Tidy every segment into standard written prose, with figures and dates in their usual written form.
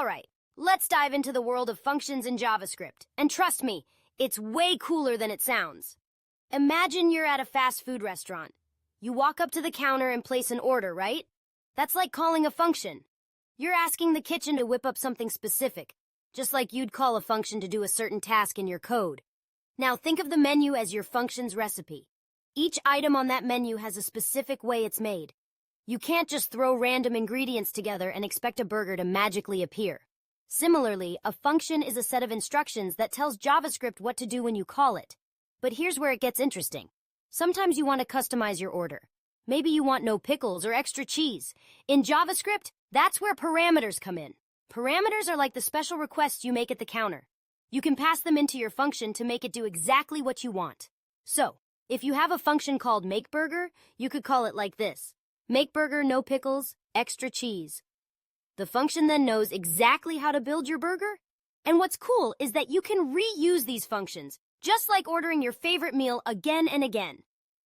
All right, let's dive into the world of functions in JavaScript. And trust me, it's way cooler than it sounds. Imagine you're at a fast food restaurant. You walk up to the counter and place an order, right? That's like calling a function. You're asking the kitchen to whip up something specific, just like you'd call a function to do a certain task in your code. Now think of the menu as your function's recipe. Each item on that menu has a specific way it's made. You can't just throw random ingredients together and expect a burger to magically appear. Similarly, a function is a set of instructions that tells JavaScript what to do when you call it. But here's where it gets interesting. Sometimes you want to customize your order. Maybe you want no pickles or extra cheese. In JavaScript, that's where parameters come in. Parameters are like the special requests you make at the counter. You can pass them into your function to make it do exactly what you want. So, if you have a function called makeBurger, you could call it like this: makeBurger, no pickles, extra cheese. The function then knows exactly how to build your burger. And what's cool is that you can reuse these functions, just like ordering your favorite meal again and again.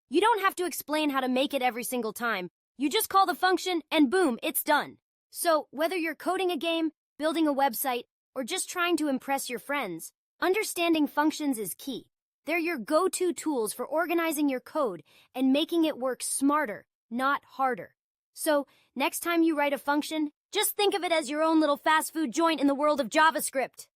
You don't have to explain how to make it every single time. You just call the function and boom, it's done. So whether you're coding a game, building a website, or just trying to impress your friends, understanding functions is key. They're your go-to tools for organizing your code and making it work smarter, not harder. So next time you write a function, just think of it as your own little fast food joint in the world of JavaScript.